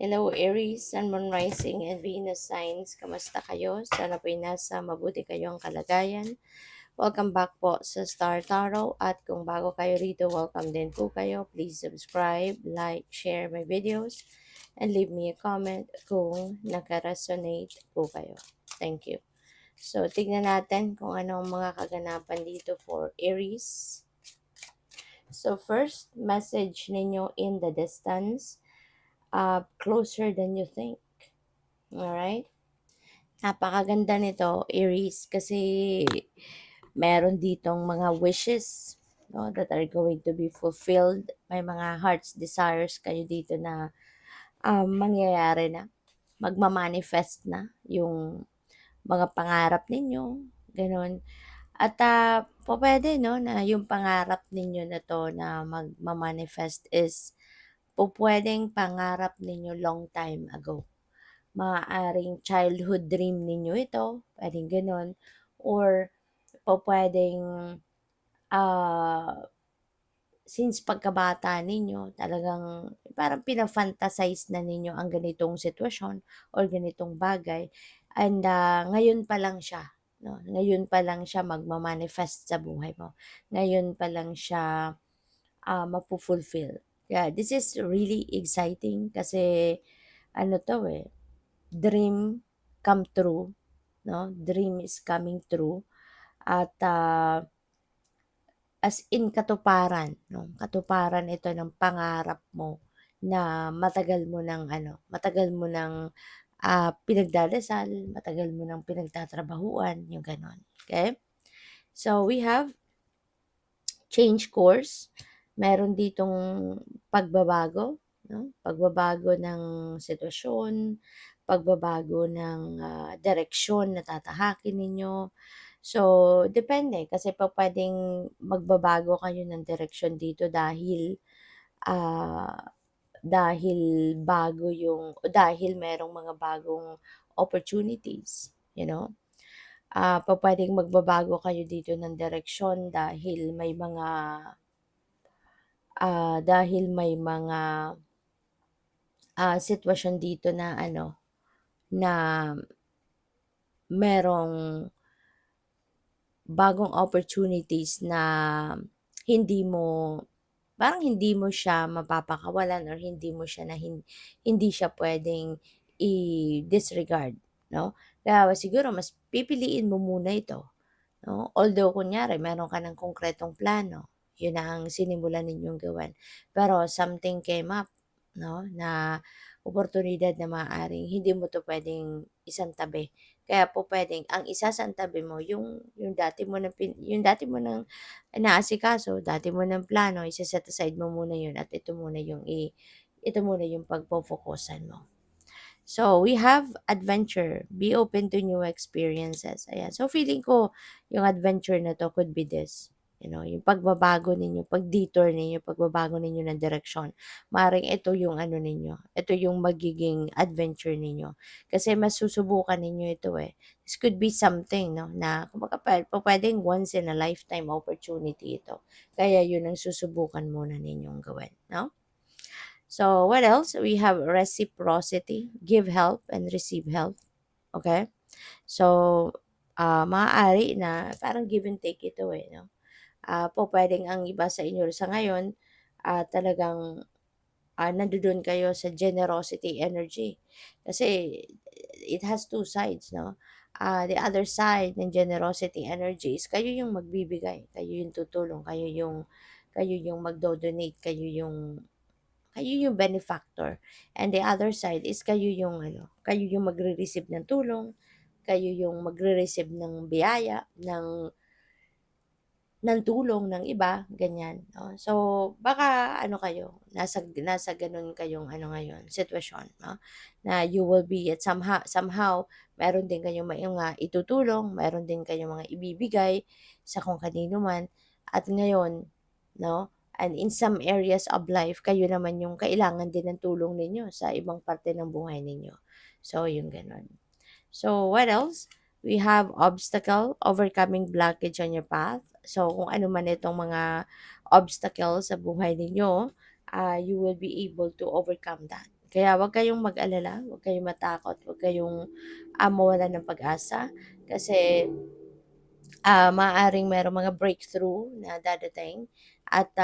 Hello Aries, Sun, Moon, Rising, and Venus signs. Kamusta kayo? Sana po'y nasa mabuti kayong kalagayan. Welcome back po sa Star Tarot. At kung bago kayo rito, welcome din po kayo. Please subscribe, like, share my videos, and leave me a comment kung naka-resonate po kayo. Thank you. So, tignan natin kung anong mga kaganapan dito for Aries. So, first message ninyo in the distance, closer than you think. Alright? Napakaganda nito, Aries, kasi meron ditong mga wishes, no, that are going to be fulfilled. May mga heart's desires kayo dito na mangyayari na. Magmamanifest na yung mga pangarap ninyo. Ganun. At po pwede, no, na yung pangarap ninyo na to na magmamanifest is po pwedeng pangarap ninyo long time ago. Maaaring childhood dream ninyo ito, pwedeng gano'n, or pwedeng since pagkabata ninyo, talagang parang pinafantasize na ninyo ang ganitong sitwasyon or ganitong bagay, and ngayon pa lang siya, no? Ngayon pa lang siya magma-manifest sa buhay mo. Ngayon pa lang siya mapu-fulfill. Yeah, this is really exciting kasi ano to dream come true, no? Dream is coming true at as in katuparan, no? Katuparan ito ng pangarap mo na matagal mo ng pinagdadasal, matagal mo ng pinagtatrabahuan, yung ganon. Okay? So we have change course. Meron ditong pagbabago, no? Pagbabago ng sitwasyon, pagbabago ng direksyon na tatahakin ninyo. So, depende kasi pwedeng magbabago kayo ng direksyon dito ah, dahil dahil merong mga bagong opportunities, you know. Pwedeng magbabago kayo dito ng direksyon dahil may mga sitwasyon dito na na merong bagong opportunities na hindi mo parang hindi mo siya mapapakawalan or hindi siya pwedeng i-disregard, no? Kaya siguro mas pipiliin mo muna ito, no? Although kunyari meron ka ng konkretong plano, yun na ang sinimulan ninyong gawin. Pero something came up, no, na oportunidad na maaaring hindi mo to pwedeng isantabi. Kaya po pwedeng ang isasantabi mo yung dati mo ng inaasikaso, dati mo ng plano, set aside mo muna yun at ito muna yung pagpo-focusan mo. So, we have adventure. Be open to new experiences. Ayan. So, feeling ko, yung adventure na to could be this. Yung pagbabago ninyo, pag-detour ninyo, pagbabago ninyo ng direksyon. Maring ito yung ninyo. Ito yung magiging adventure ninyo. Kasi masusubukan ninyo ito This could be something, no, na kumbaga pwedeng once in a lifetime opportunity ito. Kaya yun ang susubukan muna ninyong gawin, no? So, what else? We have reciprocity, give help and receive help. Okay? So, maaari na parang give and take ito no? Pwedeng ang iba sa inyo sa ngayon, talagang nandoon kayo sa generosity energy. Kasi it has two sides, no? The other side ng generosity energy is kayo yung magbibigay, kayo yung tutulong, kayo yung magdo-donate, kayo yung benefactor. And the other side is kayo yung magre-receive ng tulong, kayo yung magre-receive ng biyaya, ng tulong ng iba, ganyan. No? So, baka nasa ganun kayong ngayon, sitwasyon, no? Na you will be at somehow, meron din kayong mga itutulong, meron din kayong mga ibibigay sa kung kanino man. At ngayon, no? And in some areas of life, kayo naman yung kailangan din ng tulong ninyo sa ibang parte ng buhay ninyo. So, yung ganun. So, what else? We have obstacle, overcoming blockage on your path. So, kung ano man itong mga obstacle sa buhay ninyo, you will be able to overcome that. Kaya huwag kayong mag-alala, huwag kayong matakot, huwag kayong mawalan ng pag-asa kasi maaaring merong mga breakthrough na dadating at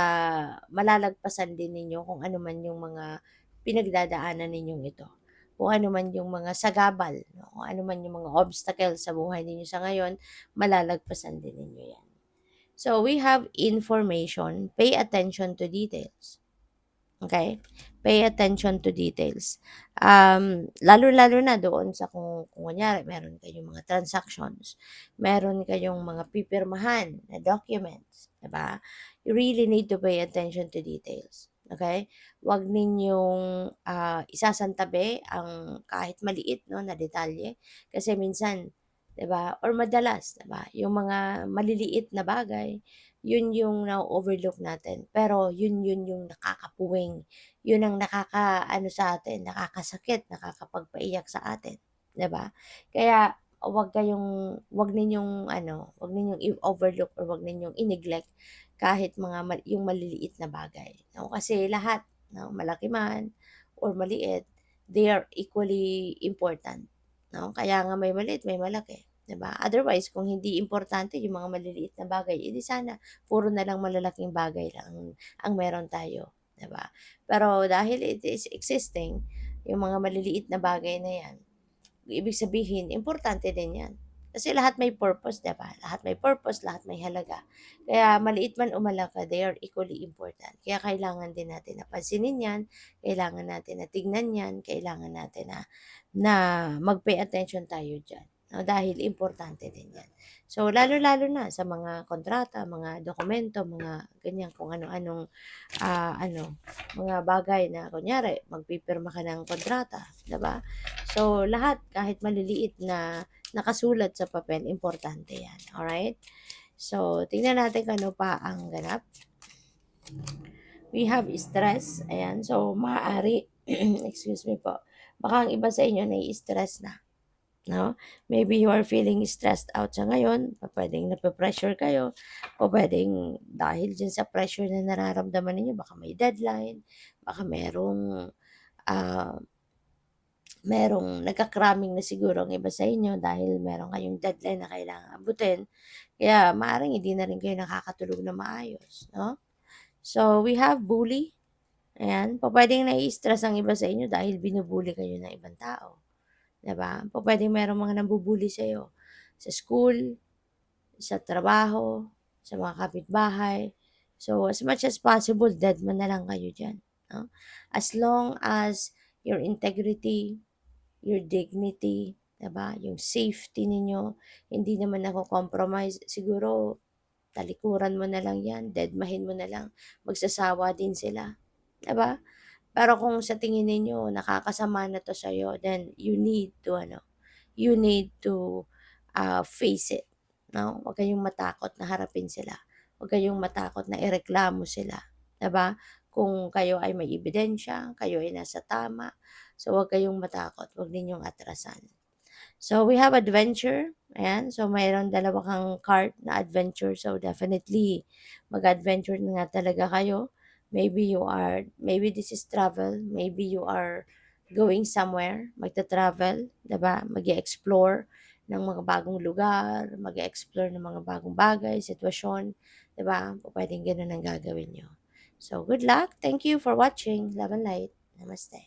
malalagpasan din ninyo kung ano man yung mga pinagdadaanan ninyong ito. Kung ano man yung mga sagabal, no? Kung ano man yung mga obstacles sa buhay ninyo sa ngayon, malalagpasan din ninyo yan. So, we have information. Pay attention to details. Okay? Pay attention to details. Lalo-lalo na doon sa kung kunyari meron kayong mga transactions, meron kayong mga pipirmahan na documents, 'di ba? You really need to pay attention to details. Okay? Huwag ninyong isasantabi ang kahit maliit no na detalye kasi minsan 'di ba? Or madalas, 'di ba? Yung mga maliliit na bagay yun yung na-overlook natin. Pero yun yung nakakapuwing, yun ang nakakaano sa atin, nakakasakit, nakakapagpaiyak sa atin, 'di ba? Kaya wag ninyong i-overlook or wag ninyong i-neglect kahit mga yung maliliit na bagay, no? Kasi lahat, no, malaki man or maliit, they are equally important, no? Kaya nga may maliit, may malaki, 'di ba? Otherwise, kung hindi importante yung mga maliliit na bagay, edi sana puro na lang malalaking bagay lang ang meron tayo, 'di ba? Pero dahil it is existing, yung mga maliliit na bagay na 'yan, ibig sabihin importante din 'yan. Kasi lahat may purpose, 'di ba? Lahat may purpose, lahat may halaga. Kaya maliit man o malaki, they are equally important. Kaya kailangan din natin na pansinin 'yan, kailangan natin na tignan 'yan, kailangan natin na mag-pay attention tayo diyan. No, dahil importante din 'yan. So, lalo-lalo na sa mga kontrata, mga dokumento, mga ganyan, kung ano-anong mga bagay na kunyari, magpipirma ka ng kontrata, 'di ba? So, lahat kahit maliliit na nakasulat sa papel, importante 'yan. Alright? So, tingnan natin kung ano pa ang ganap. We have stress. Ayan. So, maaari, excuse me po, baka ang iba sa inyo nai-stress na. No? Maybe you are feeling stressed out sa ngayon, pwedeng nape-pressure kayo, o pwedeng dahil dyan sa pressure na nararamdaman ninyo, baka may deadline, baka ah, merong nagka-cramming na siguro ang iba sa inyo dahil meron kayong deadline na kailangan abutin. Kaya maaaring hindi na rin kayo nakakatulog na maayos, no? So, we have bully. Ayan, pupuwedeng nai-stress ang iba sa inyo dahil binubully kayo ng ibang tao, 'di ba? Pupuwedeng merong mga nambubully sa'yo sa school, sa trabaho, sa mga kapitbahay. So, as much as possible, dedma na lang kayo diyan, no? As long as your integrity, your dignity, 'di ba, yung safety ninyo, hindi naman nako-compromise, siguro talikuran mo na lang 'yan, dedmahin mo na lang, magsasawa din sila, 'di ba? Pero kung sa tingin ninyo nakakasama na 'to sa'yo, then you need to face it, 'no? Huwag kayong matakot na harapin sila. Huwag kayong matakot na ireklamo sila, 'di ba? Kung kayo ay may ebidensya, kayo ay nasa tama, so huwag kayong matakot, huwag ninyong atrasan. So, we have adventure. Ayan. So, mayroong dalawa kang card na adventure. So, definitely, mag-adventure na nga talaga kayo. Maybe this is travel. Maybe you are going somewhere, magta-travel, 'di ba? Mag-explore ng mga bagong lugar, mag-explore ng mga bagong bagay, sitwasyon, 'di ba? Pwedeng gano'n ang gagawin nyo. So, good luck. Thank you for watching. Love and light. Namaste.